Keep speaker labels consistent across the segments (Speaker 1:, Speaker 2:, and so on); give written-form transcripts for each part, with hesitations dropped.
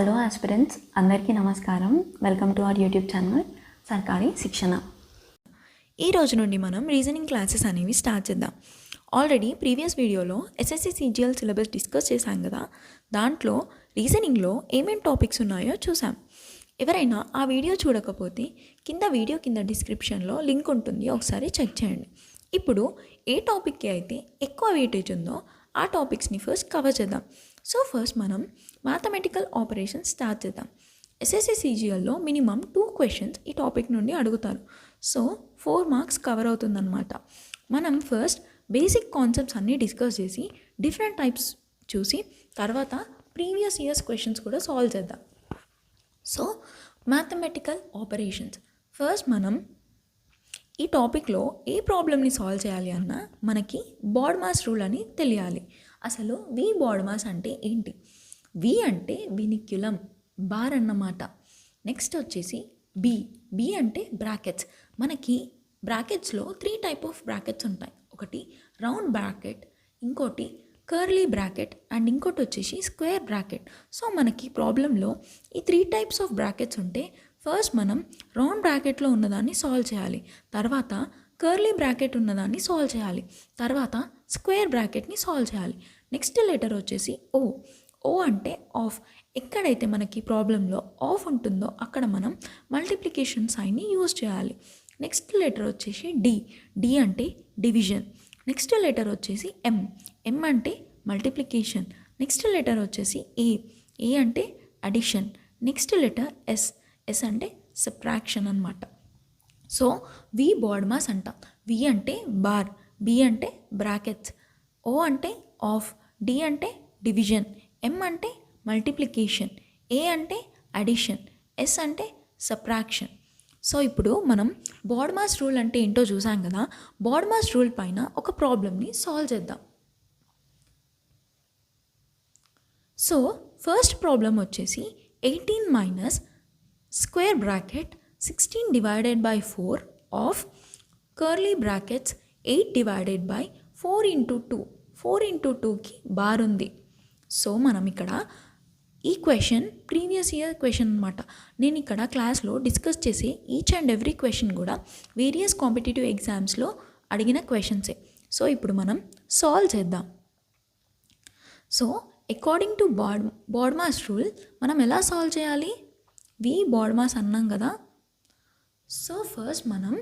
Speaker 1: Hello aspirants, అందరికీ నమస్కారం. Welcome to our YouTube channel సర్కారీ శిక్షణ.
Speaker 2: ఈ రోజు నుండి మనం రీజనింగ్ క్లాసెస్ అనేవి స్టార్ట్ చేద్దాం. ఆల్రెడీ ప్రీవియస్ వీడియోలో ఎస్ఎస్సి సిజిఎల్ సిలబస్ డిస్కస్ చేశాం కదా. దాంట్లో రీజనింగ్లో ఏమేం టాపిక్స్ ఉన్నాయో చూసాం. ఎవరైనా ఆ వీడియో చూడకపోతే వీడియో కింద డిస్క్రిప్షన్లో లింక్ ఉంటుంది, ఒకసారి చెక్ చేయండి. ఇప్పుడు ఏ టాపిక్కి అయితే ఎక్కువ వెయిటేజ్ ఉందో ఆ టాపిక్స్ని ఫస్ట్ కవర్ చేద్దాం. సో ఫస్ట్ మనం మ్యాథమెటికల్ ఆపరేషన్స్ స్టార్ట్ చేద్దాం. ఎస్ఎస్సి సిజిఎల్లో మినిమం 2 క్వశ్చన్స్ ఈ టాపిక్ నుండి అడుగుతారు. సో 4 మార్క్స్ కవర్ అవుతుందన్నమాట. మనం ఫస్ట్ బేసిక్ కాన్సెప్ట్స్ అన్నీ డిస్కస్ చేసి డిఫరెంట్ టైప్స్ చూసి తర్వాత ప్రీవియస్ ఇయర్స్ క్వశ్చన్స్ కూడా సాల్వ్ చేద్దాం. సో మ్యాథమెటికల్ ఆపరేషన్స్ ఫస్ట్ మనం ఈ టాపిక్లో ఏ ప్రాబ్లమ్ని సాల్వ్ చేయాలి అన్నా మనకి బాడ్మాస్ రూల్ అని తెలియాలి. అసలు వి బాడ్మాస్ అంటే ఏంటి? వి అంటే వినిక్యులం, బార్ అన్నమాట. నెక్స్ట్ వచ్చేసి బి అంటే బ్రాకెట్స్. మనకి బ్రాకెట్స్లో 3 టైప్ ఆఫ్ బ్రాకెట్స్ ఉంటాయి. ఒకటి రౌండ్ బ్రాకెట్, ఇంకోటి కర్లీ బ్రాకెట్ అండ్ ఇంకోటి వచ్చేసి స్క్వేర్ బ్రాకెట్. సో మనకి ప్రాబ్లంలో ఈ 3 టైప్స్ ఆఫ్ బ్రాకెట్స్ ఉంటే ఫస్ట్ మనం రౌండ్ బ్రాకెట్లో ఉన్నదాన్ని సాల్వ్ చేయాలి, తర్వాత కర్లీ బ్రాకెట్ ఉన్నదాన్ని సాల్వ్ చేయాలి, తర్వాత స్క్వేర్ బ్రాకెట్ని సాల్వ్ చేయాలి. నెక్స్ట్ లెటర్ వచ్చేసి ఓ అంటే ఆఫ్. ఎక్కడైతే మనకి ప్రాబ్లంలో ఆఫ్ ఉంటుందో అక్కడ మనం మల్టిప్లికేషన్ సైన్ని యూజ్ చేయాలి. నెక్స్ట్ లెటర్ వచ్చేసి డి అంటే డివిజన్. నెక్స్ట్ లెటర్ వచ్చేసి ఎం అంటే మల్టిప్లికేషన్. నెక్స్ట్ లెటర్ వచ్చేసి ఏ అంటే అడిషన్. నెక్స్ట్ లెటర్ ఎస్ అంటే సబ్ట్రాక్షన్ అన్నమాట. సో వి బాడ్మాస్ అంటాం. వి అంటే బార్, బి అంటే బ్రాకెట్స్, ఓ అంటే ఆఫ్, డి అంటే డివిజన్, ఎం అంటే మల్టిప్లికేషన్, ఏ అంటే అడిషన్, ఎస్ అంటే సబ్ట్రాక్షన్. సో ఇప్పుడు మనం బాడ్మాస్ రూల్ అంటే ఏంటో చూసాం కదా. బాడ్మాస్ రూల్ పైన ఒక ప్రాబ్లమ్ని సాల్వ్ చేద్దాం. సో ఫస్ట్ ప్రాబ్లం వచ్చేసి 18 minus square bracket 16 divided by 4 of curly brackets 8 divided by 4 into 2. 4 into 2కి బార్ ఉంది. సో మనం ఇక్కడ ఈ క్వశ్చన్ ప్రీవియస్ ఇయర్ క్వశ్చన్ అనమాట. నేను ఇక్కడ క్లాస్లో డిస్కస్ చేసే ఈచ్ అండ్ ఎవ్రీ క్వశ్చన్ కూడా వేరియస్ కాంపిటేటివ్ ఎగ్జామ్స్లో అడిగిన క్వశ్చన్సే. సో ఇప్పుడు మనం సాల్వ్ చేద్దాం. So according to BODMAS rule మనం ఎలా సాల్వ్ చేయాలి? వి బాడ్మాస్ అన్నాం కదా. సో ఫస్ట్ మనం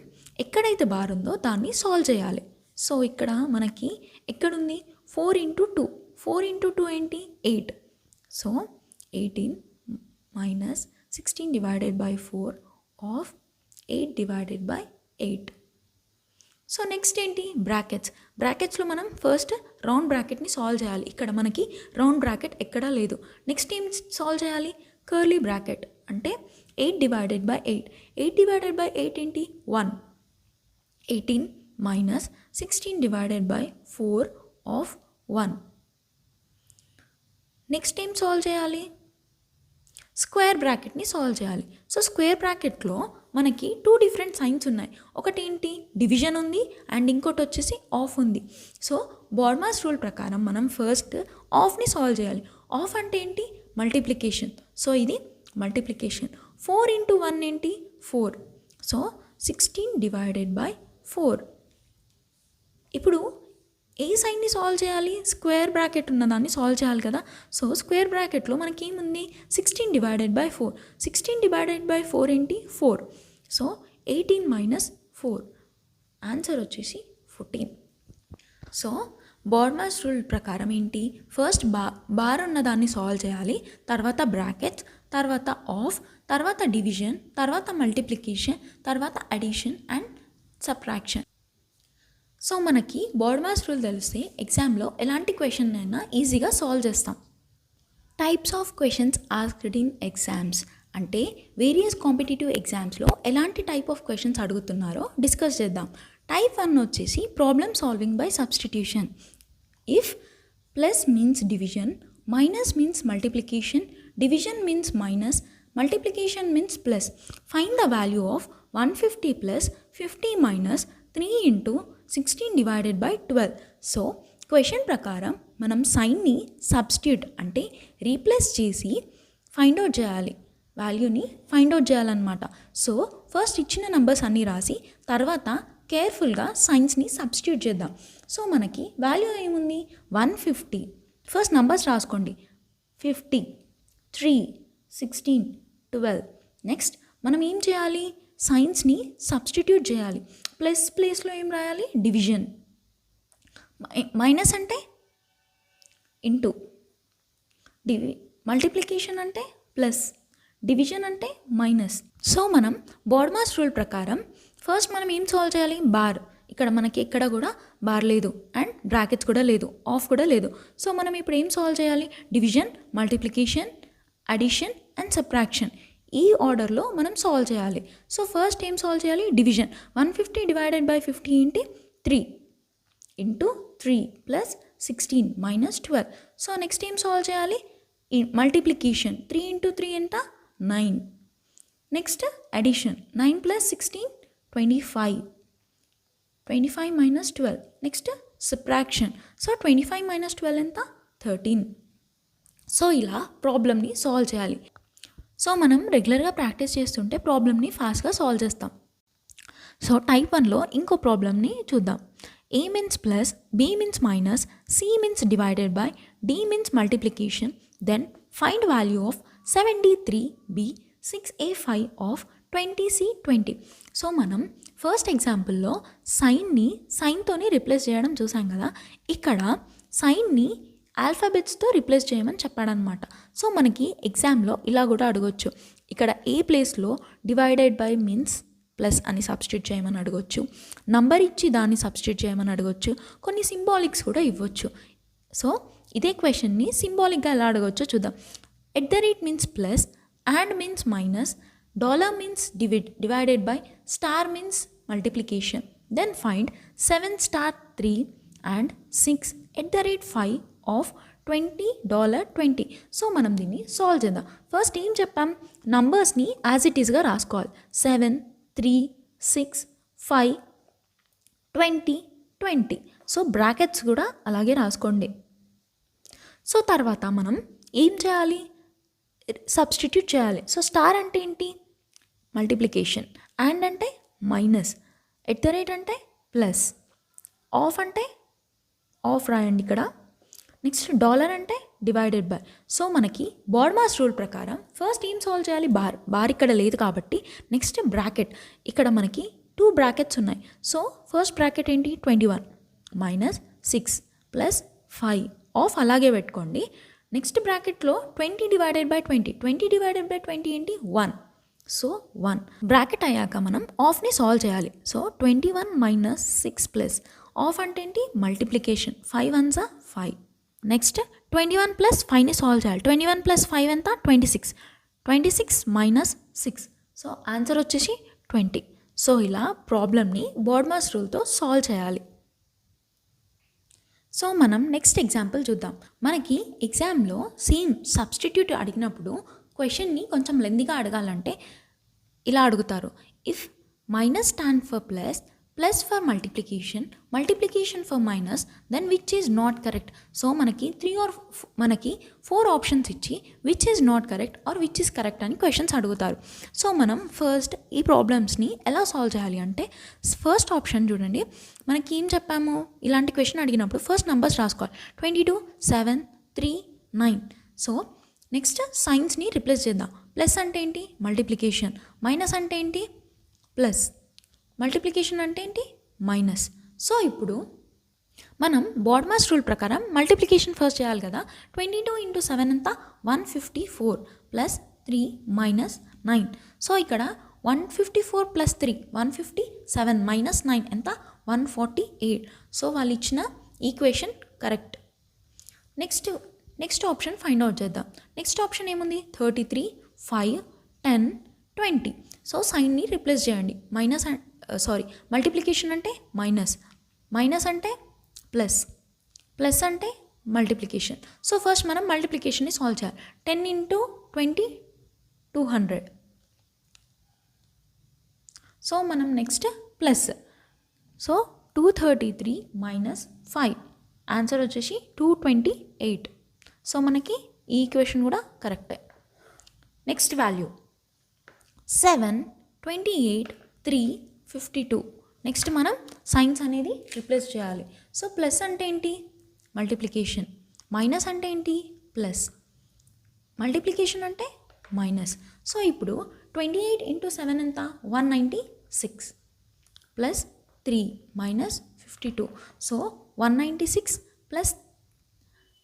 Speaker 2: ఎక్కడైతే బార్ ఉందో దాన్ని సాల్వ్ చేయాలి. సో ఇక్కడ మనకి ఎక్కడుంది? 4 ఇంటూ 2. 4 ఇంటూ 2 ఏంటి? 8. So 18 minus 16 divided by 4 of 8 divided by 8. So next ఏంటి? బ్రాకెట్స్లో మనం ఫస్ట్ రౌండ్ బ్రాకెట్ని సాల్వ్ చేయాలి. ఇక్కడ మనకి రౌండ్ బ్రాకెట్ ఎక్కడా లేదు. నెక్స్ట్ ఏం సాల్వ్ చేయాలి? కర్లీ బ్రాకెట్ అంటే 8 డివైడెడ్ బై 8. 8 డివైడెడ్ బై 8 ఏంటి? 1. 18 minus 16 divided by 4 of 1. Next ఏం సాల్వ్ చేయాలి? స్క్వేర్ బ్రాకెట్ని సాల్వ్ చేయాలి. సో స్క్వేర్ బ్రాకెట్లో మనకి 2 డిఫరెంట్ సైన్స్ ఉన్నాయి. ఒకటి ఏంటి? డివిజన్ ఉంది అండ్ ఇంకోటి వచ్చేసి ఆఫ్ ఉంది. సో బాడ్మాస్ రూల్ ప్రకారం మనం ఫస్ట్ ఆఫ్ని సాల్వ్ చేయాలి. ఆఫ్ అంటే ఏంటి? మల్టిప్లికేషన్. సో ఇది మల్టిప్లికేషన్. 4 ఇంటూ 1 ఏంటి? 4. So 16 divided by 4. ఇప్పుడు ఏ సైన్ని సాల్వ్ చేయాలి? స్క్వేర్ బ్రాకెట్ ఉన్నదాన్ని సాల్వ్ చేయాలి కదా. సో స్క్వేర్ బ్రాకెట్లో మనకి ఏముంది? 16 డివైడెడ్ బై 4. 16 డివైడెడ్ బై 4 ఏంటి? 4. So 18 minus 4. ఆన్సర్ వచ్చేసి 14. సో బాడ్మాస్ రూల్ ప్రకారం ఏంటి? ఫస్ట్ బార్ ఉన్నదాన్ని సాల్వ్ చేయాలి, తర్వాత బ్రాకెట్స్, తర్వాత ఆఫ్, తర్వాత డివిజన్, తర్వాత మల్టిప్లికేషన్, తర్వాత అడిషన్ అండ్ సబ్ట్రాక్షన్. సో మనకి బాడ్మాస్ రూల్ తెలిస్తే ఎగ్జామ్లో ఎలాంటి క్వశ్చన్ అయినా ఈజీగా సాల్వ్ చేస్తాం. Types of questions asked in exams అంటే వేరియస్ కాంపిటేటివ్ ఎగ్జామ్స్లో ఎలాంటి టైప్ ఆఫ్ క్వశ్చన్స్ అడుగుతున్నారో డిస్కస్ చేద్దాం. టైప్ 1 వచ్చేసి problem solving by substitution. If plus means division, minus means multiplication, division means minus, multiplication means plus, find the value of 150 plus 50 minus 3 into 16 divided by 12. So question ప్రకారం మనం సైన్ని substitute అంటే replace చేసి find out చేయాలి, వాల్యూని find out చేయాలన్నమాట. So first ఇచ్చిన numbers అన్నీ రాసి తర్వాత కేర్ఫుల్గా సైన్స్ని సబ్స్టిట్యూట్ చేద్దాం. సో మనకి వాల్యూ ఏముంది 150. ఫస్ట్ నంబర్స్ రాసుకోండి 50, 3, 16, 12. నెక్స్ట్ మనం ఏం చేయాలి, సైన్స్ని సబ్స్టిట్యూట్ చేయాలి. ప్లేస్లో ఏం రాయాలి, డివిజన్. మైనస్ అంటే ఇంటూ, మల్టిప్లికేషన్ అంటే ప్లస్, డివిజన్ అంటే మైనస్. సో మనం బోర్డ్మాస్ రూల్ ప్రకారం ఫస్ట్ మనం ఏం సాల్వ్ చేయాలి, బార్. ఇక్కడ మనకి ఎక్కడ కూడా బార్ లేదు అండ్ బ్రాకెట్స్ కూడా లేదు, ఆఫ్ కూడా లేదు. సో మనం ఇప్పుడు ఏం సాల్వ్ చేయాలి, division, multiplication, addition and subtraction ఈ ఆర్డర్లో మనం సాల్వ్ చేయాలి. సో ఫస్ట్ ఏం సాల్వ్ చేయాలి, డివిజన్. 150 డివైడెడ్ బై 50 ఏంటి 3 into 3 plus 16 minus 12. So next ఏం సాల్వ్ చేయాలి, మల్టిప్లికేషన్. 3 ఇంటూ 3 ఎంత 9. Next addition 9 plus 16 25, 25 minus 12. Next subtraction. So 25 minus 12 ఎంత 13. సో ఇలా ప్రాబ్లమ్ని సాల్వ్ చేయాలి. సో మనం రెగ్యులర్గా ప్రాక్టీస్ చేస్తుంటే ప్రాబ్లమ్ని ఫాస్ట్గా సాల్వ్ చేస్తాం. సో టైప్ 1లో ఇంకో ప్రాబ్లమ్ని చూద్దాం. A means plus, B means minus, C means divided by, D means multiplication. Then find value of 73B, 6A5 of 20C20. So మనం ఫస్ట్ ఎగ్జాంపుల్లో సైన్తోని రిప్లేస్ చేయడం చూసాం కదా. ఇక్కడ సైన్ని ఆల్ఫాబెట్స్తో రిప్లేస్ చేయమని చెప్పాడనమాట. సో మనకి ఎగ్జామ్లో ఇలా కూడా అడగొచ్చు. ఇక్కడ ఏ ప్లేస్లో డివైడెడ్ బై మీన్స్ ప్లస్ అని సబ్స్టిట్యూట్ చేయమని అడగొచ్చు, నంబర్ ఇచ్చి దాన్ని సబ్స్టిట్యూట్ చేయమని అడగొచ్చు, కొన్ని సింబాలిక్స్ కూడా ఇవ్వచ్చు. సో ఇదే క్వశ్చన్ని సింబాలిక్గా ఎలా అడగొచ్చో చూద్దాం. @ Means plus, and means minus, dollar means divided by, star means multiplication. Then find 7 * 3 and 6 @ 5 of $20. So మనం దీన్ని సాల్వ్ చేద్దాం. ఫస్ట్ ఏం చెప్పాం, నంబర్స్ని యాజ్ ఇట్ ఈస్గా రాసుకోవాలి. 7, 3, 6, 5, 20. సో బ్రాకెట్స్ కూడా అలాగే రాసుకోండి. సో తర్వాత మనం ఏం చేయాలి, సబ్స్టిట్యూట్ చేయాలి. సో స్టార్ అంటే ఏంటి, మల్టిప్లికేషన్, అండ్ అంటే మైనస్, @ అంటే ప్లస్, ఆఫ్ అంటే ఆఫ్ రాయండి ఇక్కడ. నెక్స్ట్ డాలర్ అంటే డివైడెడ్ బై. సో మనకి బోర్డ్మాస్ రూల్ ప్రకారం ఫస్ట్ ఏం సాల్వ్ చేయాలి, బార్ ఇక్కడ లేదు కాబట్టి నెక్స్ట్ బ్రాకెట్. ఇక్కడ మనకి 2 బ్రాకెట్స్ ఉన్నాయి. సో ఫస్ట్ బ్రాకెట్ ఏంటి 21 మైనస్ 6 ప్లస్ 5 ఆఫ్ అలాగే పెట్టుకోండి. నెక్స్ట్ బ్రాకెట్లో 20 డివైడెడ్ బై 20, 20 డివైడెడ్ బై 20 ఏంటి 1. సో 1 బ్రాకెట్ అయ్యాక మనం ఆఫ్ని సాల్వ్ చేయాలి. సో 21 మైనస్ 6 ప్లస్ ఆఫ్ అంటే ఏంటి మల్టిప్లికేషన్, 5 1s 5. నెక్స్ట్ 21 ప్లస్ 5ని సాల్వ్ చేయాలి. 21 ప్లస్ 5 ఎంత 26, 26 మైనస్ 6. సో ఆన్సర్ వచ్చేసి 20. సో ఇలా ప్రాబ్లమ్ని బోర్డ్మాస్ రూల్తో సాల్వ్ చేయాలి. సో మనం నెక్స్ట్ ఎగ్జాంపుల్ చూద్దాం. మనకి ఎగ్జామ్లో సేమ్ సబ్స్టిట్యూట్ అడిగినప్పుడు క్వశ్చన్ని కొంచెం లెందీగా అడగాలంటే ఇలా అడుగుతారు. If minus stand for plus, plus for multiplication, multiplication for minus, then which is not correct. So మనకి 4 ఆప్షన్స్ ఇచ్చి which is not correct or which is correct అని క్వశ్చన్స్ అడుగుతారు. సో మనం ఫస్ట్ ఈ ప్రాబ్లమ్స్ని ఎలా సాల్వ్ చేయాలి అంటే, ఫస్ట్ ఆప్షన్ చూడండి. మనకి ఏం చెప్పాము, ఇలాంటి క్వశ్చన్ అడిగినప్పుడు ఫస్ట్ నంబర్స్ రాసుకోవాలి. 22, 7, 3, 9. సో నెక్స్ట్ సైన్స్ని రిప్లేస్ చేద్దాం. ప్లస్ అంటే ఏంటి మల్టిప్లికేషన్, మైనస్ అంటే ఏంటి ప్లస్, మల్టిప్లికేషన్ అంటే ఏంటి మైనస్. సో ఇప్పుడు మనం బోర్డ్మాస్ రూల్ ప్రకారం మల్టిప్లికేషన్ ఫస్ట్ చేయాలి కదా. 22 ఇంటూ 7 ఎంత 154 ప్లస్ 3 మైనస్ 9. సో ఇక్కడ 154 ప్లస్ 3 157 మైనస్ 9 ఎంత 148. సో వాళ్ళు ఇచ్చిన equation correct. Next option find out చేద్దాం. నెక్స్ట్ ఆప్షన్ ఏముంది 33, 5, 10, 20. సో సైన్ని రిప్లేస్ చేయండి. మల్టిప్లికేషన్ అంటే మైనస్ అంటే ప్లస్ అంటే మల్టిప్లికేషన్. సో ఫస్ట్ మనం మల్టిప్లికేషన్ని సాల్వ్ చేయాలి. 10 ఇంటూ 20 200. సో మనం next plus. So 233 minus 5 answer వచ్చేసి 228. సో మనకి ఈ ఈక్వేషన్ కూడా కరెక్టే. Next value 7, 28, 3, 52. నెక్స్ట్ మనం సైన్స్ అనేది రిప్లేస్ చేయాలి. సో ప్లస్ అంటే ఏంటి? మల్టిప్లికేషన్. మైనస్ అంటే ఏంటి? ప్లస్. మల్టిప్లికేషన్ అంటే మైనస్. సో ఇప్పుడు 28 ఇంటూ 7 ఎంత? 196 ప్లస్ 3 మైనస్ 52. సో 196 ప్లస్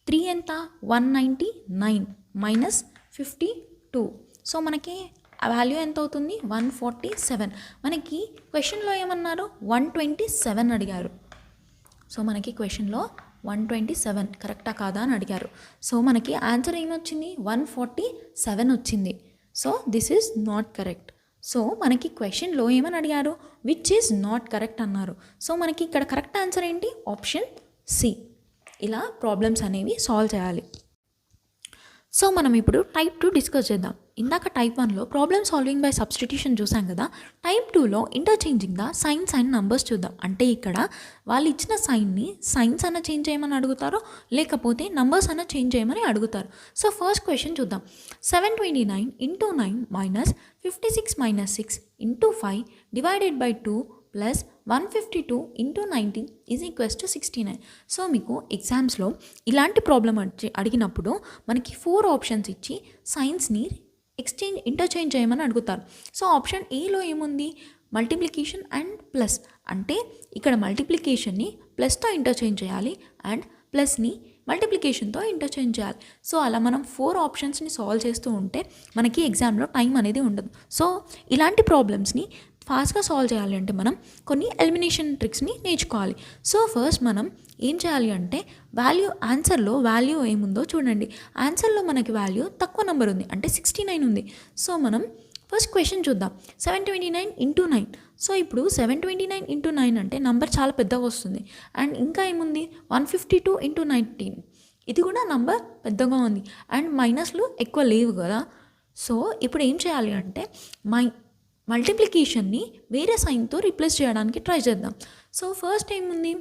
Speaker 2: 3 ఎంత? 199 మైనస్ 52. సో మనకి ఆ వాల్యూ ఎంత అవుతుంది? 147. మనకి క్వశ్చన్లో ఏమన్నారు? 127 అడిగారు. సో మనకి క్వశ్చన్లో 127 కరెక్టా కాదా అని అడిగారు. సో మనకి ఆన్సర్ ఏమొచ్చింది? 147 వచ్చింది. So this is not correct. So మనకి క్వశ్చన్లో ఏమని అడిగారు? విచ్ ఈజ్ నాట్ కరెక్ట్ అన్నారు. సో మనకి ఇక్కడ కరెక్ట్ ఆన్సర్ ఏంటి? Option C. ఇలా ప్రాబ్లమ్స్ అనేవి సాల్వ్ చేయాలి. సో మనం ఇప్పుడు టైప్ 2 డిస్కస్ చేద్దాం. ఇందాక టైప్ 1లో ప్రాబ్లమ్ సాల్వింగ్ బై సబ్స్టిట్యూషన్ చూసాం కదా. టైప్ 2లో interchanging the signs and numbers చూద్దాం. అంటే ఇక్కడ వాళ్ళు ఇచ్చిన సైన్ని సైన్స్ అన్న చేంజ్ చేయమని అడుగుతారో లేకపోతే నంబర్స్ అన్న చేంజ్ చేయమని అడుగుతారు. సో ఫస్ట్ క్వశ్చన్ చూద్దాం. 729 into 9 minus 56 minus 6 into 5 divided by 2 plus 152 into 19 is equals to 69. So మీకు ఎగ్జామ్స్లో ఇలాంటి ప్రాబ్లం అడిగినప్పుడు మనకి 4 ఆప్షన్స్ ఇచ్చి సైన్స్ని ఇంటర్చేంజ్ చేయమని అడుగుతారు. సో ఆప్షన్ ఏలో ఏముంది? Multiplication and plus. అంటే ఇక్కడ మల్టిప్లికేషన్ని ప్లస్తో ఇంటర్చేంజ్ చేయాలి అండ్ ప్లస్ని మల్టిప్లికేషన్తో ఇంటర్చేంజ్ చేయాలి. సో అలా మనం 4 ఆప్షన్స్ని సాల్వ్ చేస్తూ ఉంటే మనకి ఎగ్జామ్లో టైం అనేది ఉండదు. సో ఇలాంటి ప్రాబ్లమ్స్ని ఫాస్ట్గా సాల్వ్ చేయాలి అంటే మనం కొన్ని ఎలిమినేషన్ ట్రిక్స్ని నేర్చుకోవాలి. సో ఫస్ట్ మనం ఏం చేయాలి అంటే ఆన్సర్లో వాల్యూ ఏముందో చూడండి. ఆన్సర్లో మనకి వాల్యూ తక్కువ నెంబర్ ఉంది, అంటే 69 ఉంది. సో మనం ఫస్ట్ క్వశ్చన్ చూద్దాం. 729 ఇంటూ 9. సో ఇప్పుడు 729 ఇంటూ 9 అంటే నంబర్ చాలా పెద్దగా వస్తుంది. అండ్ ఇంకా ఏముంది? 152 ఇంటూ 19. ఇది కూడా నంబర్ పెద్దగా ఉంది అండ్ మైనస్లు ఎక్కువ లేవు కదా. సో ఇప్పుడు ఏం చేయాలి అంటే మల్టిప్లికేషన్ని వేరే సైన్తో రీప్లేస్ చేయడానికి ట్రై చేద్దాం. సో ఫస్ట్ ఏముంది?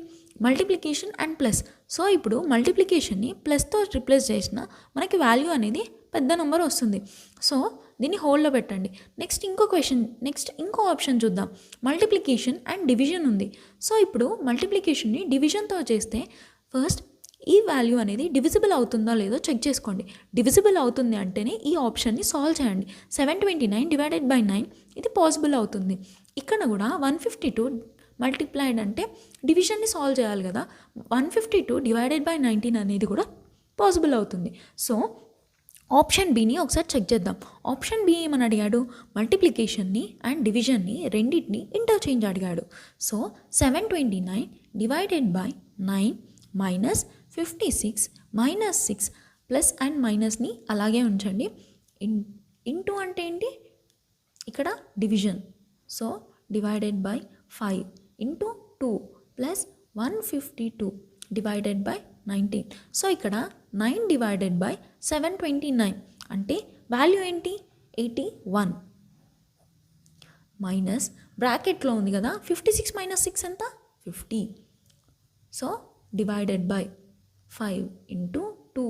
Speaker 2: Multiplication and plus. సో ఇప్పుడు మల్టిప్లికేషన్ని ప్లస్తో రీప్లేస్ చేసిన మనకి వాల్యూ అనేది పెద్ద నెంబర్ వస్తుంది. సో దీన్ని హోల్డ్లో పెట్టండి. నెక్స్ట్ ఇంకో ఆప్షన్ చూద్దాం. మల్టిప్లికేషన్ అండ్ డివిజన్ ఉంది. సో ఇప్పుడు మల్టిప్లికేషన్ని డివిజన్తో చేస్తే ఫస్ట్ ఈ వాల్యూ అనేది డివిజిబుల్ అవుతుందో లేదో చెక్ చేసుకోండి. డివిజిబుల్ అవుతుంది అంటేనే ఈ ఆప్షన్ని సాల్వ్ చేయండి. 729 డివైడెడ్ బై 9 ఇది పాసిబుల్ అవుతుంది. ఇక్కడ కూడా 152 మల్టిప్లైడ్ అంటే డివిజన్ని సాల్వ్ చేయాలి కదా. 152 డివైడెడ్ బై 19 అనేది కూడా పాసిబుల్ అవుతుంది. సో ఆప్షన్ బిని ఒకసారి చెక్ చేద్దాం. ఆప్షన్ బి ఏమని అడిగాడు? మల్టిప్లికేషన్ని అండ్ డివిజన్ని రెండింటిని ఇంటర్చేంజ్ అడిగాడు. So 729 divided by 9 minus 56 minus 6 plus and మైనస్ని అలాగే ఉంచండి. ఇంటూ అంటే ఏంటి? ఇక్కడ division. So divided by 5 into 2 plus 152 divided by 19. So ఇక్కడ 9 డివైడెడ్ బై 729 అంటే వాల్యూ ఏంటి? 81 మైనస్ బ్రాకెట్లో ఉంది కదా 56 మైనస్ 6 ఎంత? 50. So divided by 5 into 2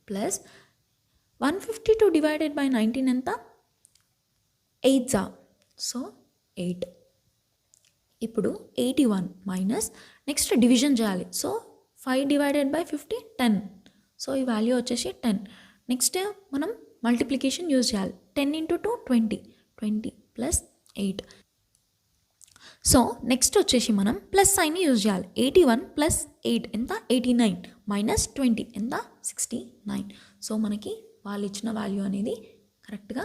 Speaker 2: plus 152 divided by 19 ఎంత? 8 సో 8. ఇప్పుడు 81 మైనస్ నెక్స్ట్ డివిజన్ చేయాలి. So 5 divided by 50 10. సో ఈ వాల్యూ వచ్చేసి 10. నెక్స్ట్ మనం మల్టిప్లికేషన్ యూజ్ చేయాలి. 10 ఇంటూ 2 20 ప్లస్ 8. సో నెక్స్ట్ వచ్చేసి మనం ప్లస్ సైన్ని యూజ్ చేయాలి. 81 ప్లస్ 8 ఎంత? 89 మైనస్ 20 ఎంత? 69. సో మనకి వాళ్ళు ఇచ్చిన వాల్యూ అనేది కరెక్ట్గా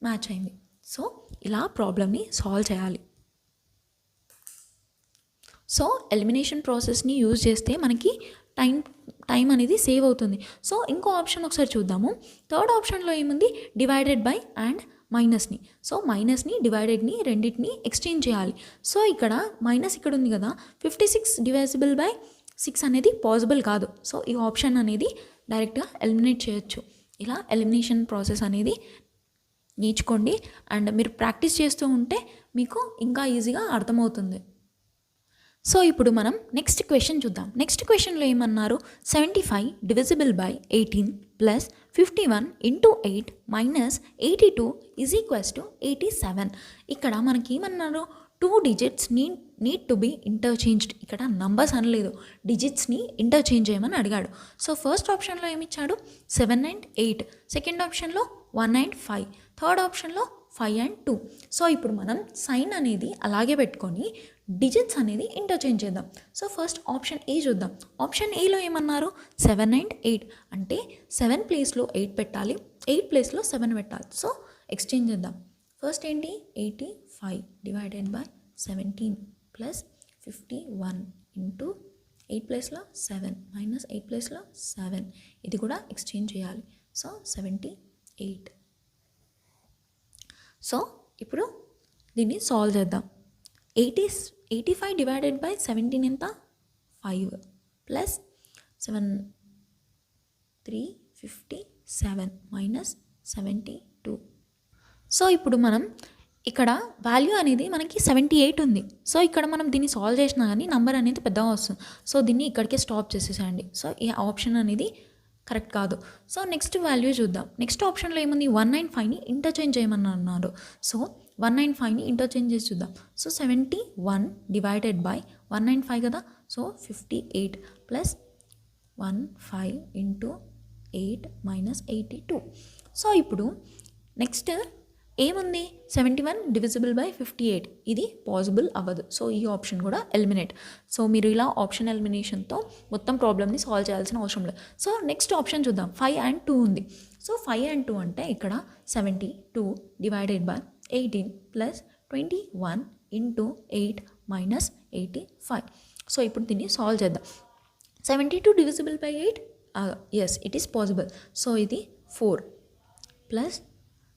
Speaker 2: మ్యాచ్ అయింది. సో ఇలా ప్రాబ్లమ్ని సాల్వ్ చేయాలి. సో ఎలిమినేషన్ ప్రాసెస్ని యూజ్ చేస్తే మనకి టైం అనేది సేవ్ అవుతుంది. సో ఇంకో ఆప్షన్ ఒకసారి చూద్దాము. థర్డ్ ఆప్షన్లో ఏముంది? డివైడెడ్ బై అండ్ మైనస్ని. సో మైనస్ని డివైడెడ్ని రెండింటిని ఎక్స్చేంజ్ చేయాలి. సో ఇక్కడ మైనస్ ఇక్కడ ఉంది కదా, 56 డివైజిబుల్ బై 6 అనేది పాసిబుల్ కాదు. సో ఈ ఆప్షన్ అనేది డైరెక్ట్గా ఎలిమినేట్ చేయొచ్చు. ఇలా ఎలిమినేషన్ ప్రాసెస్ అనేది నేర్చుకోండి అండ్ మీరు ప్రాక్టీస్ చేస్తూ ఉంటే మీకు ఇంకా ఈజీగా అర్థమవుతుంది. సో ఇప్పుడు మనం నెక్స్ట్ క్వశ్చన్ చూద్దాం. నెక్స్ట్ క్వశ్చన్లో ఏమన్నారు, 75 divisible by 18 plus 51 into 8 minus 82 is equals to 87. ఇక్కడ మనకి ఏమన్నారు, 2 డిజిట్స్ని నీడ్ టు బి ఇంటర్చేంజ్డ్. ఇక్కడ నంబర్స్ అనలేదు, డిజిట్స్ని ఇంటర్చేంజ్ చేయమని అడిగాడు. సో ఫస్ట్ ఆప్షన్లో ఏమి ఇచ్చాడు, 7 and 8, సెకండ్ ఆప్షన్లో 1 and 5, థర్డ్ ఆప్షన్లో 5 and 2. సో ఇప్పుడు మనం సైన్ అనేది అలాగే పెట్టుకొని డిజిట్స్ అనేది ఇంటర్చేంజ్ చేద్దాం. సో ఫస్ట్ ఆప్షన్ ఏ చూద్దాం. ఆప్షన్ ఏలో ఏమన్నారు, 7 and 8 అంటే 7 ప్లేస్లో 8 పెట్టాలి, 8 ప్లేస్లో 7 పెట్టాలి. సో ఎక్స్చేంజ్ చేద్దాం. ఫస్ట్ ఏంటి, 85 డివైడెడ్ బై 17 ప్లస్ 51 ఇంటూ 8 ప్లేస్లో 7 మైనస్ 8 ప్లేస్లో 7, ఇది కూడా ఎక్స్చేంజ్ చేయాలి. సో 78. సో ఇప్పుడు దీన్ని సాల్వ్ చేద్దాం. 85 డివైడెడ్ బై 17 ఎంత, 5 ప్లస్ 7 357 మైనస్ 72. సో ఇప్పుడు మనం ఇక్కడ వాల్యూ అనేది మనకి 78 ఉంది. సో ఇక్కడ మనం దీన్ని సాల్వ్ చేసినా కానీ నంబర్ అనేది పెద్దగా వస్తుంది. సో దీన్ని ఇక్కడికే స్టాప్ చేసేసేయండి. సో ఈ ఆప్షన్ అనేది కరెక్ట్ కాదు. సో నెక్స్ట్ వాల్యూ చూద్దాం. నెక్స్ట్ ఆప్షన్లో ఏముంది, 195ని ఇంటర్చేంజ్ చేయమని అన్నారు. సో 195ని ఇంటర్చేంజ్ చేసి చూద్దాం. సో 71 డివైడెడ్ బై 195 కదా, so 58 plus 15 into 8 minus 82. So ఇప్పుడు నెక్స్ట్ ఏముంది, 71 డివిజిబుల్ బై 58, ఇది పాసిబుల్ అవ్వదు. సో ఈ ఆప్షన్ కూడా ఎలిమినేట్. సో మీరు ఇలా ఆప్షన్ ఎలిమినేషన్తో మొత్తం ప్రాబ్లమ్ని సాల్వ్ చేయాల్సిన అవసరం లేదు. సో నెక్స్ట్ ఆప్షన్ చూద్దాం. 5 and 2 ఉంది. సో 5 and 2 అంటే ఇక్కడ 72 divided by 18 plus 21 into 8 minus 85. So ఇప్పుడు దీన్ని సాల్వ్ చేద్దాం. 72 divisible by 8, yes it is possible. So ఇది 4 ప్లస్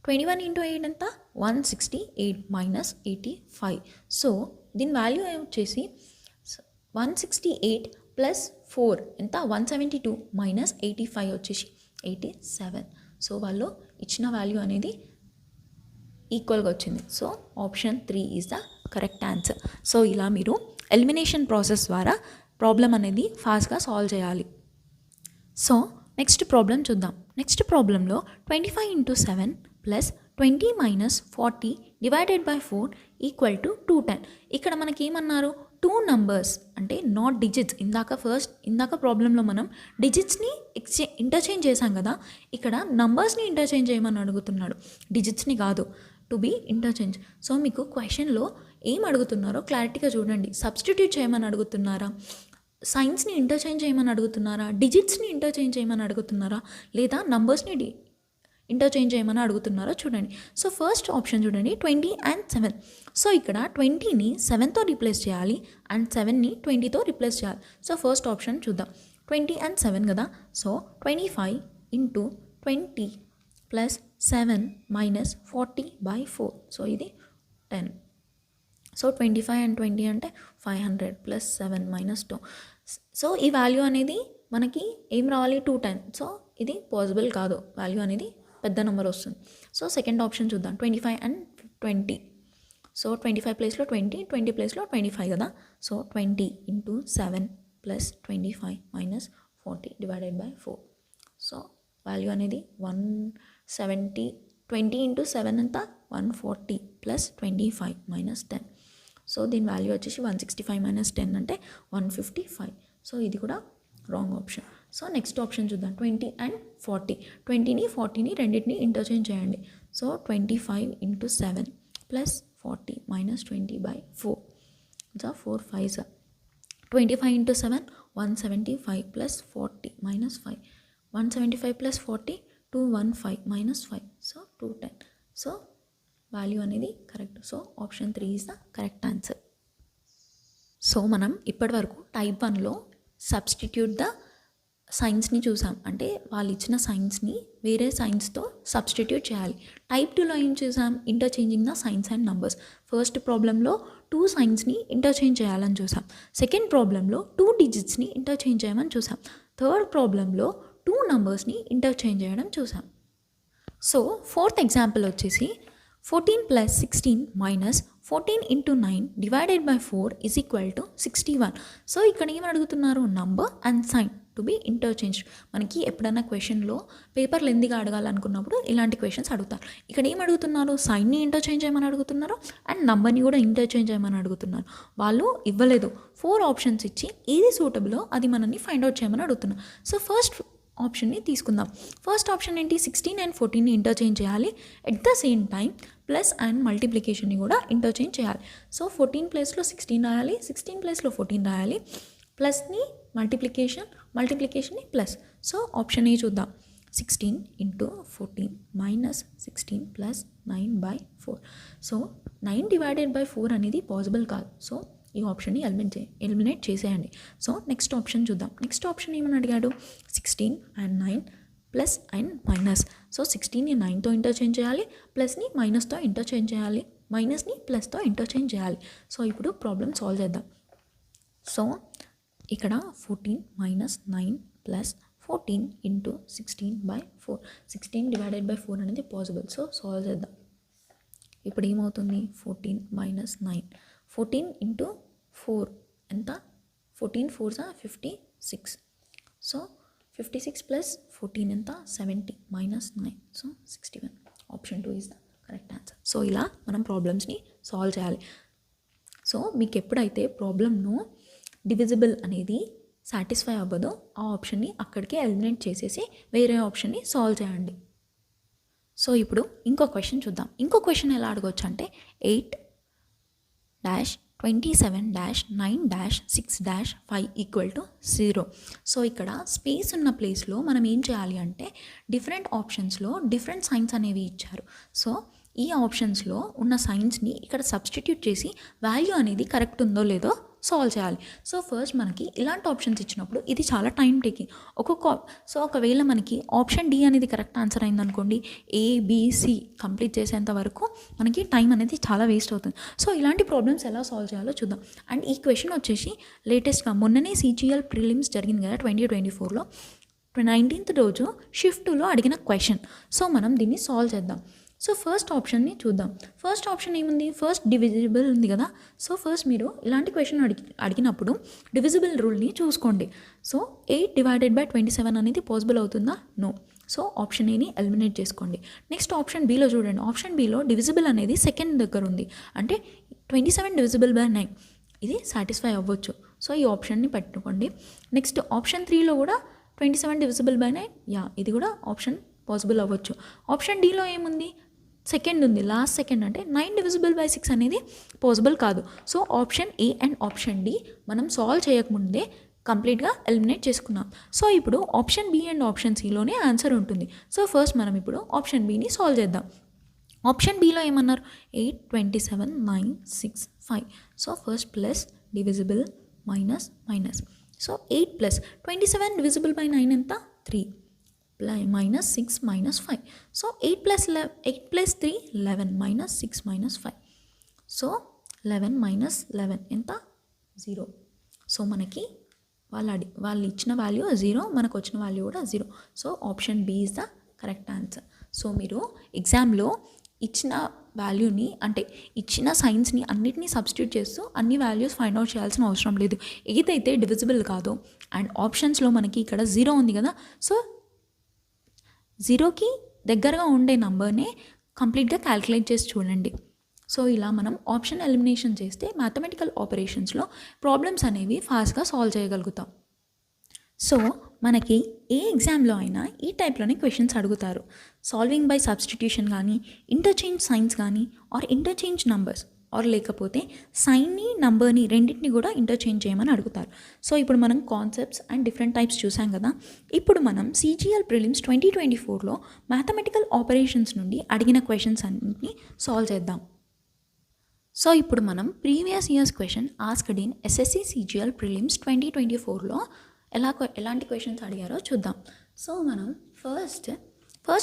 Speaker 2: 21 ఇంటూ 8 ఎంత, 168 మైనస్ 85. సో దీని వాల్యూ వచ్చేసి 168 ప్లస్ 4 ఎంత, 172 మైనస్ 85 వచ్చేసి 87. సో వాళ్ళు ఇచ్చిన వాల్యూ అనేది ఈక్వల్గా వచ్చింది. So option 3 is the correct answer. So ఇలా మీరు ఎలిమినేషన్ ప్రాసెస్ ద్వారా ప్రాబ్లం అనేది ఫాస్ట్గా సాల్వ్ చేయాలి. సో నెక్స్ట్ ప్రాబ్లం చూద్దాం. నెక్స్ట్ ప్రాబ్లంలో 25 into 7 plus 20 minus 40 divided by 4 equal to 210. ఇక్కడ మనకి ఏమన్నారు, 2 నంబర్స్ అంటే నాట్ డిజిట్స్. ఇందాక ప్రాబ్లంలో మనం డిజిట్స్ని ఇంటర్చేంజ్ చేశాం కదా, ఇక్కడ నంబర్స్ని ఇంటర్చేంజ్ చేయమని అడుగుతున్నాడు, డిజిట్స్ని కాదు, టు బీ ఇంటర్చేంజ్. సో మీకు క్వశ్చన్లో ఏం అడుగుతున్నారో క్లారిటీగా చూడండి. సబ్స్టిట్యూట్ చేయమని అడుగుతున్నారా, సైన్స్ని ఇంటర్చేంజ్ చేయమని అడుగుతున్నారా, డిజిట్స్ని ఇంటర్చేంజ్ చేయమని అడుగుతున్నారా, లేదా నంబర్స్ని ఇంటర్చేంజ్ చేయమని అడుగుతున్నారో చూడండి. సో ఫస్ట్ ఆప్షన్ చూడండి, 20 and 7. సో ఇక్కడ 20ని 7తో రీప్లేస్ చేయాలి అండ్ 7ని 20తో రీప్లేస్ చేయాలి. సో ఫస్ట్ ఆప్షన్ చూద్దాం. 20 and 7 కదా, so 25 into 20 plus 7 minus 40 by 4. So ఇది 10. సో 25 and 20 అంటే 500 ప్లస్ 7 మైనస్ 2. సో ఈ వాల్యూ అనేది మనకి ఏం రావాలి, 210. సో ఇది పాసిబుల్ కాదు, వాల్యూ అనేది పెద్ద నెంబర్ వస్తుంది. సో సెకండ్ ఆప్షన్ చూద్దాం. 25 and 20. సో 25 ప్లేస్లో 20, 20 ప్లేస్లో 25 కదా, so 20 into 7 plus 25 minus 40 divided by 4. So value అనేది 170. 20 ఇంటూ 7 ఎంత, 140 ప్లస్ 25 మైనస్ 10. సో దీని వాల్యూ వచ్చేసి 165 మైనస్ 10 అంటే 155. సో ఇది కూడా wrong option. So next option చూద్దాం. 20 and 40. 20ని 40ని రెండింటిని ఇంటర్చేంజ్ చేయండి. So 25 into 7 plus 40 minus 20 by 4. So 4 5s. 25 into 7 175 plus 40 minus 5. 175 plus 40 215 minus 5. So 210. So value అనేది correct. So option 3 is the correct answer. So మనం ఇప్పటి వరకు type 1లో substitute the సైన్స్ని చూసాం, అంటే వాళ్ళు ఇచ్చిన సైన్స్ని వేరే సైన్స్తో సబ్స్టిట్యూట్ చేయాలి. టైప్ 2లో ఏం చూసాం, interchanging the signs and numbers. First ప్రాబ్లంలో 2 సైన్స్ని ఇంటర్చేంజ్ చేయాలని చూసాం. సెకండ్ ప్రాబ్లంలో 2 డిజిట్స్ని ఇంటర్చేంజ్ చేయమని చూసాం. థర్డ్ ప్రాబ్లంలో 2 నంబర్స్ని ఇంటర్చేంజ్ చేయడం చూసాం. సో ఫోర్త్ ఎగ్జాంపుల్ వచ్చేసి 14 plus 16 minus 14 into 9 divided by 4 is equal to 61. So ఇక్కడ ఏమని అడుగుతున్నారు, number and sign to be interchanged. మనకి ఎప్పుడైనా క్వశ్చన్లో పేపర్లు ఎందుకు అడగాలనుకున్నప్పుడు ఇలాంటి క్వశ్చన్స్ అడుగుతారు. ఇక్కడ ఏం అడుగుతున్నారు, సైన్ని ఇంటర్చేంజ్ చేయమని అడుగుతున్నారు అండ్ నంబర్ని కూడా ఇంటర్చేంజ్ చేయమని అడుగుతున్నారు. వాళ్ళు ఇవ్వలేదు, 4 ఆప్షన్స్ ఇచ్చి ఏది సూటబులో అది మనల్ని ఫైండ్ అవుట్ చేయమని అడుగుతున్నారు. సో ఫస్ట్ ఆప్షన్ని తీసుకుందాం. ఫస్ట్ ఆప్షన్ ఏంటి, 16 and 14ని ఇంటర్చేంజ్ చేయాలి. At the same time plus and మల్టిప్లికేషన్ని కూడా ఇంటర్చేంజ్ చేయాలి. సో 14 ప్లేస్లో 16 రాయాలి, 16 ప్లేస్లో 14 రాయాలి, ప్లస్ని మల్టిప్లికేషన్ని ప్లస్. సో ఆప్షన్ ఏ చూద్దాం, 16 into 14 minus 16 plus 9/4. So 9 divided by 4 అనేది పాసిబుల్ కాదు. సో ఈ ఆప్షన్ని ఎలిమినేట్ చేసేయండి. సో నెక్స్ట్ ఆప్షన్ చూద్దాం. నెక్స్ట్ ఆప్షన్ ఏమని అడిగాడు, 16 and 9 plus and minus. So 16ని 9తో ఇంటర్చేంజ్ చేయాలి, ప్లస్ని మైనస్తో ఇంటర్చేంజ్ చేయాలి, మైనస్ని ప్లస్తో ఇంటర్చేంజ్ చేయాలి. సో ఇప్పుడు ప్రాబ్లమ్ సాల్వ్ చేద్దాం. సో ఇక్కడ 14 minus 9 plus 14 into 16/4. 16 divided by 4 అనేది పాసిబుల్. సో సాల్వ్ చేద్దాం. ఇప్పుడు ఏమవుతుంది, 14 minus 9, 14 into 4 ఎంత, 14 4s are 56. సో 56 plus 14 ఎంత, 70 minus 9. So 61. Option 2 is the correct answer. So ఇలా మనం ప్రాబ్లమ్స్ని సాల్వ్ చేయాలి. సో మీకు ఎప్పుడైతే ప్రాబ్లమ్ను డివిజిబుల్ అనేది సాటిస్ఫై అవ్వదో ఆ ఆప్షన్ని అక్కడికే ఎలిమినేట్ చేసేసి వేరే ఆప్షన్ని సాల్వ్ చేయండి. సో ఇప్పుడు ఇంకో క్వశ్చన్ చూద్దాం. ఇంకో క్వశ్చన్ ఎలా అడగవచ్చు అంటే 8-27-9-6-5 ఈక్వల్ టు 0. సో ఇక్కడ స్పేస్ ఉన్న ప్లేస్లో మనం ఏం చేయాలి అంటే డిఫరెంట్ ఆప్షన్స్లో డిఫరెంట్ సైన్స్ అనేవి ఇచ్చారు. సో ఈ ఆప్షన్స్లో ఉన్న సైన్స్ని ఇక్కడ సబ్స్టిట్యూట్ చేసి వాల్యూ అనేది కరెక్ట్ ఉందో లేదో సాల్వ్ చేయాలి. సో ఫస్ట్ మనకి ఇలాంటి ఆప్షన్స్ ఇచ్చినప్పుడు ఇది చాలా టైం టేకింగ్. సో ఒకవేళ మనకి ఆప్షన్ డి అనేది కరెక్ట్ ఆన్సర్ అయిందనుకోండి, ఏబిసి కంప్లీట్ చేసేంత వరకు మనకి టైం అనేది చాలా వేస్ట్ అవుతుంది. సో ఇలాంటి ప్రాబ్లమ్స్ ఎలా సాల్వ్ చేయాలో చూద్దాం. అండ్ ఈ క్వశ్చన్ వచ్చేసి లేటెస్ట్గా మొన్ననే సిజిఎల్ ప్రిలిమ్స్ జరిగింది కదా 2024లో, 19th రోజు షిఫ్ట్ 2లో అడిగిన క్వశ్చన్. సో మనం దీన్ని సాల్వ్ చేద్దాం. సో ఫస్ట్ ఆప్షన్ని చూద్దాం. ఫస్ట్ ఆప్షన్ ఏముంది, ఫస్ట్ డివిజిబుల్ ఉంది కదా. సో ఫస్ట్ మీరు ఇలాంటి క్వశ్చన్ అడిగినప్పుడు డివిజిబుల్ రూల్ని చూసుకోండి. సో 8 divided by 27 అనేది పాసిబుల్ అవుతుందా, నో. సో ఆప్షన్ ఏని ఎలిమినేట్ చేసుకోండి. నెక్స్ట్ ఆప్షన్ బిలో చూడండి. ఆప్షన్ బిలో డివిజిబుల్ అనేది సెకండ్ దగ్గర ఉంది, అంటే 27 divisible by 9 ఇది సాటిస్ఫై అవ్వచ్చు. సో ఈ ఆప్షన్ని పెట్టుకోండి. నెక్స్ట్ ఆప్షన్ 3లో కూడా 27 divisible by 9, ఇది కూడా ఆప్షన్ పాసిబుల్ అవ్వచ్చు. ఆప్షన్ డిలో ఏముంది, సెకండ్ ఉంది, లాస్ట్ సెకండ్, అంటే 9 divisible by 6 అనేది పాసిబుల్ కాదు. So option A and option D మనం సాల్వ్ చేయకముందే కంప్లీట్గా ఎలిమినేట్ చేసుకున్నాం. సో ఇప్పుడు ఆప్షన్ బి అండ్ ఆప్షన్ సిలోనే ఆన్సర్ ఉంటుంది. సో ఫస్ట్ మనం ఇప్పుడు ఆప్షన్ బిని సాల్వ్ చేద్దాం. ఆప్షన్ బిలో ఏమన్నారు, 8-27-9-6-5. So first plus divisible minus minus. So 8 plus 27 divisible by 9 ఎంత, 3 minus 6 minus 5. So 8 plus 3 11 minus 6 minus 5. So 11 minus 11 ఎంత, 0. సో మనకి వాళ్ళు ఇచ్చిన వాల్యూ 0, మనకు వచ్చిన వాల్యూ కూడా 0. So option B is the correct answer. So మీరు ఎగ్జామ్లో ఇచ్చిన వాల్యూని, అంటే ఇచ్చిన సైన్స్ని అన్నిటినీ సబ్స్టిట్యూట్ చేస్తూ అన్ని వాల్యూస్ ఫైండ్ అవుట్ చేయాల్సిన అవసరం లేదు. ఏదైతే డివిజిబుల్ కాదో అండ్ ఆప్షన్స్లో మనకి ఇక్కడ 0 ఉంది కదా, సో 0కి దగ్గరగా ఉండే నంబర్నే కంప్లీట్గా క్యాల్కులేట్ చేసి చూడండి. సో ఇలా మనం ఆప్షన్ ఎలిమినేషన్ చేస్తే మ్యాథమెటికల్ ఆపరేషన్స్లో ప్రాబ్లమ్స్ అనేవి ఫాస్ట్గా సాల్వ్ చేయగలుగుతాం. సో మనకి ఏ ఎగ్జామ్లో అయినా ఈ టైప్లోనే క్వశ్చన్స్ అడుగుతారు. సాల్వింగ్ బై సబ్స్టిట్యూషన్ కానీ, ఇంటర్చేంజ్ సైన్స్ కానీ, ఆర్ ఇంటర్చేంజ్ నంబర్స్, ఆర్ లేకపోతే సైన్ని నంబర్ని రెండింటిని కూడా ఇంటర్చేంజ్ చేయమని అడుగుతారు. సో ఇప్పుడు మనం కాన్సెప్ట్స్ అండ్ డిఫరెంట్ టైప్స్ చూసాం కదా. ఇప్పుడు మనం సిజిఎల్ ప్రిలిమ్స్ 2024లో మ్యాథమెటికల్ ఆపరేషన్స్ నుండి అడిగిన క్వశ్చన్స్ అన్నింటినీ సాల్వ్ చేద్దాం. సో ఇప్పుడు మనం previous years question asked in SSC CGL prelims 2024లో ఎలాంటి క్వశ్చన్స్ అడిగారో చూద్దాం. సో మనం ఫస్ట్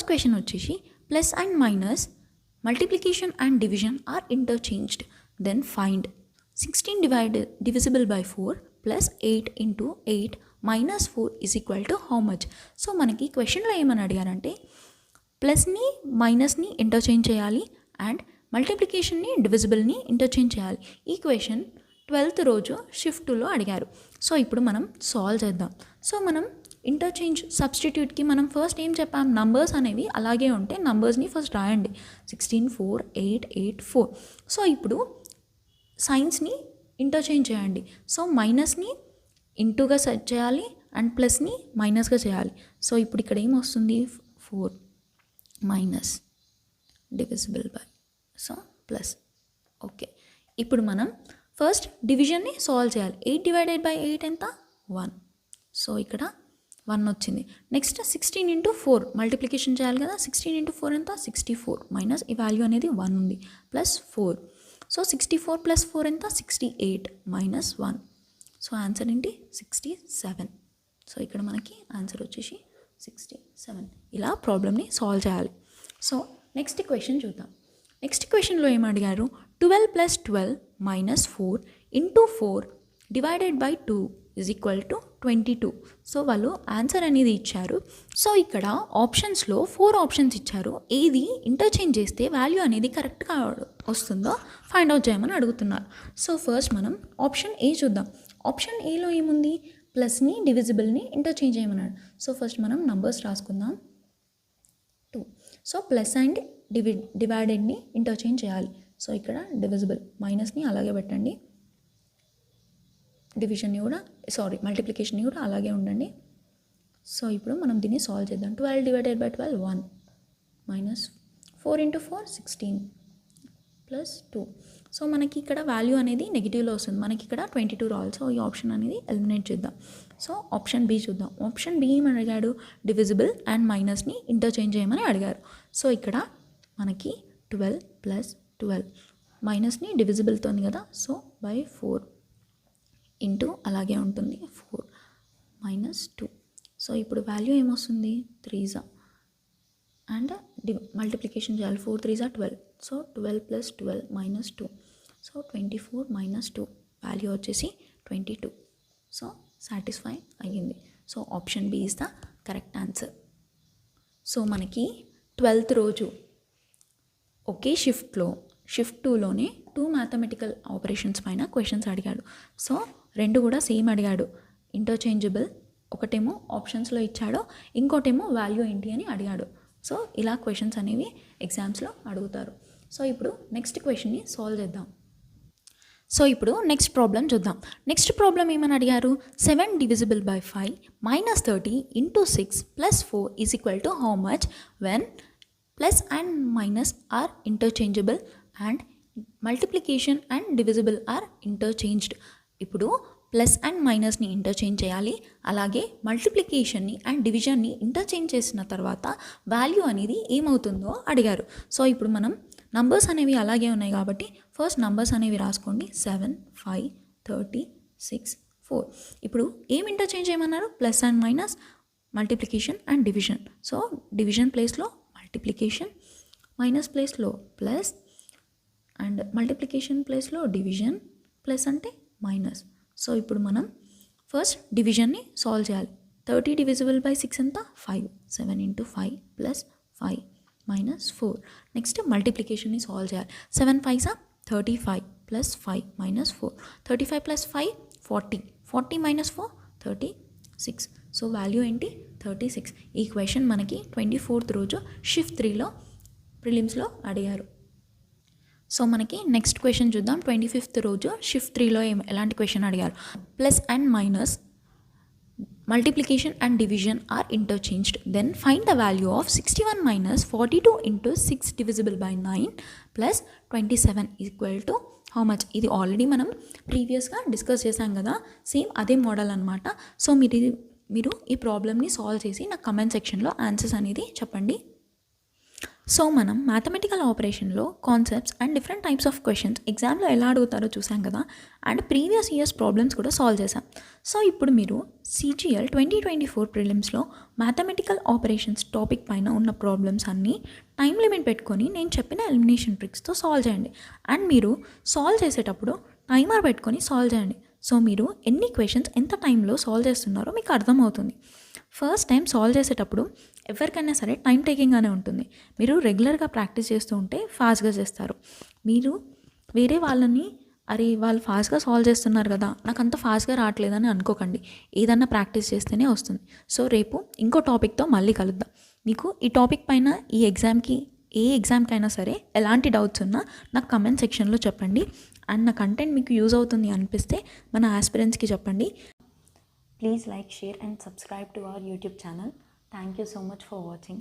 Speaker 2: క్వశ్చన్ వచ్చేసి plus and minus, multiplication and division are interchanged, then find 16 divisible by 4 plus 8 into 8 minus 4 is equal to how much. So మనకి క్వశ్చన్లో ఏమని అడిగారంటే ప్లస్ని మైనస్ని interchange చేయాలి అండ్ మల్టిప్లికేషన్ని డివిజిబుల్ని ఇంటర్చేంజ్ చేయాలి. ఈ క్వశ్చన్ 12th రోజు షిఫ్ట్ 2లో అడిగారు. సో ఇప్పుడు మనం సాల్వ్ చేద్దాం. సో మనం ఇంటర్చేంజ్ సబ్స్టిట్యూట్కి మనం ఫస్ట్ ఏం చెప్పాం, నంబర్స్ అనేవి అలాగే ఉంటే నంబర్స్ని ఫస్ట్ రాయండి. 16, 4, 8, 8, 4. సో ఇప్పుడు సైన్స్ని ఇంటర్చేంజ్ చేయండి. సో మైనస్ని ఇంటూగా సెట్ చేయాలి అండ్ ప్లస్ని మైనస్గా చేయాలి. సో ఇప్పుడు ఇక్కడ ఏమొస్తుంది, 4 minus divisible by so plus. Okay, ఇప్పుడు మనం ఫస్ట్ డివిజన్ని సాల్వ్ చేయాలి. 8 డివైడెడ్ బై 8 ఎంత, 1. సో ఇక్కడ 1 వచ్చింది. నెక్స్ట్ 16 into 4 మల్టిప్లికేషన్ చేయాలి కదా. 16 into 4 ఎంత, 64 మైనస్ ఈ వాల్యూ అనేది 1 ఉంది ప్లస్ 4. సో 64 ప్లస్ 4 ఎంత, 68 మైనస్ 1. సో ఆన్సర్ ఏంటి, 67. సో ఇక్కడ మనకి ఆన్సర్ వచ్చేసి 67. ఇలా ప్రాబ్లమ్ని సాల్వ్ చేయాలి. సో నెక్స్ట్ క్వశ్చన్ చూద్దాం. నెక్స్ట్ క్వశ్చన్లో ఏం అడిగారు, 12 + 12 - 4 × 4 divided by 2 is equal to 22. So వాళ్ళు ఆన్సర్ అనేది ఇచ్చారు. సో ఇక్కడ ఆప్షన్స్లో 4 ఆప్షన్స్ ఇచ్చారు. ఏది ఇంటర్చేంజ్ చేస్తే వాల్యూ అనేది కరెక్ట్గా వస్తుందో ఫైండ్ అవుట్ చేయమని అడుగుతున్నారు. సో ఫస్ట్ మనం ఆప్షన్ ఏ చూద్దాం. ఆప్షన్ ఏలో ఏముంది, ప్లస్ని డివిజిబుల్ని ఇంటర్చేంజ్ చేయమన్నాడు. సో ఫస్ట్ మనం నంబర్స్ రాసుకుందాం. 2. సో ప్లస్ అండ్ డివైడెడ్ని ఇంటర్చేంజ్ చేయాలి. సో ఇక్కడ డివిజిబుల్ మైనస్ని అలాగే పెట్టండి, డివిజన్ని కూడా మల్టిప్లికేషన్ని కూడా అలాగే ఉండండి. సో ఇప్పుడు మనం దీన్ని సాల్వ్ చేద్దాం. 12 divided by 12 1 minus 4 × 4 16 plus 2. So మనకి ఇక్కడ వాల్యూ అనేది నెగిటివ్లో వస్తుంది. మనకి ఇక్కడ 22 రావాలి. సో ఈ ఆప్షన్ అనేది ఎలిమినేట్ చేద్దాం. సో ఆప్షన్ బి చూద్దాం. ఆప్షన్ బి ఏమని అడిగాడు, డివిజిబుల్ అండ్ మైనస్ని ఇంటర్చేంజ్ చేయమని అడిగారు. సో ఇక్కడ మనకి 12 + 12 మైనస్ని డివిజిబుల్తో ఉంది కదా. సో బై 4 ఇంటూ అలాగే ఉంటుంది 4 మైనస్ 2. సో ఇప్పుడు వాల్యూ ఏమొస్తుంది, 3s అండ్ మల్టిప్లికేషన్ చేయాలి. 4 3s 12. సో 12 + 12 - 2. సో 24 - 2 వాల్యూ వచ్చేసి 22. సో సాటిస్ఫై అయ్యింది. So option B is the correct answer. So మనకి 12th రోజు ఒకే షిఫ్ట్ 2లోనే 2 మ్యాథమెటికల్ ఆపరేషన్స్ పైన క్వశ్చన్స్ అడిగాడు. సో 2 కూడా సేమ్ అడిగాడు, ఇంటర్చేంజబుల్. ఒకటేమో ఆప్షన్స్లో ఇచ్చాడు, ఇంకోటేమో వాల్యూ ఏంటి అని అడిగాడు. సో ఇలా క్వశ్చన్స్ అనేవి ఎగ్జామ్స్లో అడుగుతారు. సో ఇప్పుడు నెక్స్ట్ క్వశ్చన్ని సాల్వ్ చేద్దాం. సో ఇప్పుడు నెక్స్ట్ ప్రాబ్లం చూద్దాం. నెక్స్ట్ ప్రాబ్లం ఏమని అడిగారు, 7 divisible by 5 - 30 × 6 + 4 is equal to how much when plus and minus are interchangeable and multiplication and divisible are interchanged. ఇప్పుడు ప్లస్ అండ్ మైనస్ని ఇంటర్చేంజ్ చేయాలి, అలాగే మల్టిప్లికేషన్ని అండ్ డివిజన్ని ఇంటర్చేంజ్ చేసిన తర్వాత వాల్యూ అనేది ఏమవుతుందో అడిగారు. సో ఇప్పుడు మనం నంబర్స్ అనేవి అలాగే ఉన్నాయి కాబట్టి ఫస్ట్ నంబర్స్ అనేవి రాసుకోండి. 7 5 30 6 4. ఇప్పుడు ఏం ఇంటర్చేంజ్ చేయమన్నారు, plus and minus, multiplication and division. So division ప్లేస్లో మల్టిప్లికేషన్, మైనస్ ప్లేస్లో ప్లస్ అండ్ మల్టిప్లికేషన్ ప్లేస్లో డివిజన్, ప్లస్ అంటే మైనస్. సో ఇప్పుడు మనం ఫస్ట్ డివిజన్ని సాల్వ్ చేయాలి. 30 డివిజిబుల్ బై 6 ఎంత, 5. 7 × 5 + 5 - 4. నెక్స్ట్ మల్టిప్లికేషన్ని సాల్వ్ చేయాలి. 7 5s 35 + 5 - 4. 35 + 5 40. 40 - 4 36. సో వాల్యూ ఏంటి, 36. ఈ క్వశ్చన్ మనకి 24th రోజు షిఫ్ట్ 3లో ప్రిలిమ్స్లో అడిగారు. సో మనకి నెక్స్ట్ క్వశ్చన్ చూద్దాం. 25th రోజు షిఫ్ట్ 3లో ఎలాంటి క్వశ్చన్ అడిగారు, plus and minus multiplication and division are interchanged, then find the value of 61 - 42 × 6 divisible by 9 + 27 equal to how much. ఇది ఆల్రెడీ మనం ప్రీవియస్గా డిస్కస్ చేశాం కదా, సేమ్ అదే మోడల్ అనమాట. సో మీరు ఈ ప్రాబ్లమ్ని సాల్వ్ చేసి నాకు కమెంట్ సెక్షన్లో ఆన్సర్స్ అనేది చెప్పండి. సో మనం మ్యాథమెటికల్ ఆపరేషన్లో concepts and different types of questions ఎగ్జామ్లో ఎలా అడుగుతారో చూసాం కదా, అండ్ ప్రీవియస్ ఇయర్స్ ప్రాబ్లమ్స్ కూడా సాల్వ్ చేసాం. సో ఇప్పుడు మీరు CGL 2024 ప్రిలిమ్స్లో మ్యాథమెటికల్ ఆపరేషన్స్ టాపిక్ పైన ఉన్న ప్రాబ్లమ్స్ అన్నీ టైం లిమిట్ పెట్టుకొని నేను చెప్పిన ఎలిమినేషన్ ట్రిక్స్తో సాల్వ్ చేయండి. అండ్ మీరు సాల్వ్ చేసేటప్పుడు టైమర్ పెట్టుకొని సాల్వ్ చేయండి. సో మీరు ఎన్ని క్వశ్చన్స్ ఎంత టైంలో సాల్వ్ చేస్తున్నారో మీకు అర్థమవుతుంది. ఫస్ట్ టైం సాల్వ్ చేసేటప్పుడు ఎవరికైనా సరే టైం టేకింగ్గానే ఉంటుంది. మీరు రెగ్యులర్గా ప్రాక్టీస్ చేస్తూ ఉంటే ఫాస్ట్గా చేస్తారు. మీరు వేరే వాళ్ళని అరే వాళ్ళు ఫాస్ట్గా సాల్వ్ చేస్తున్నారు కదా, నాకు అంత ఫాస్ట్గా రావట్లేదని అనుకోకండి. ఏదన్నా ప్రాక్టీస్ చేస్తేనే వస్తుంది. సో రేపు ఇంకో టాపిక్తో మళ్ళీ కలుద్దాం. మీకు ఈ టాపిక్ పైన ఈ ఎగ్జామ్కి ఏ ఎగ్జామ్కైనా సరే ఎలాంటి డౌట్స్ ఉన్నా నాకు కమెంట్ సెక్షన్లో చెప్పండి. అండ్ నా కంటెంట్ మీకు యూజ్ అవుతుంది అనిపిస్తే మన ఆస్పిరెంట్స్కి చెప్పండి.
Speaker 1: Please like, share and subscribe to our YouTube channel. Thank you so much for watching.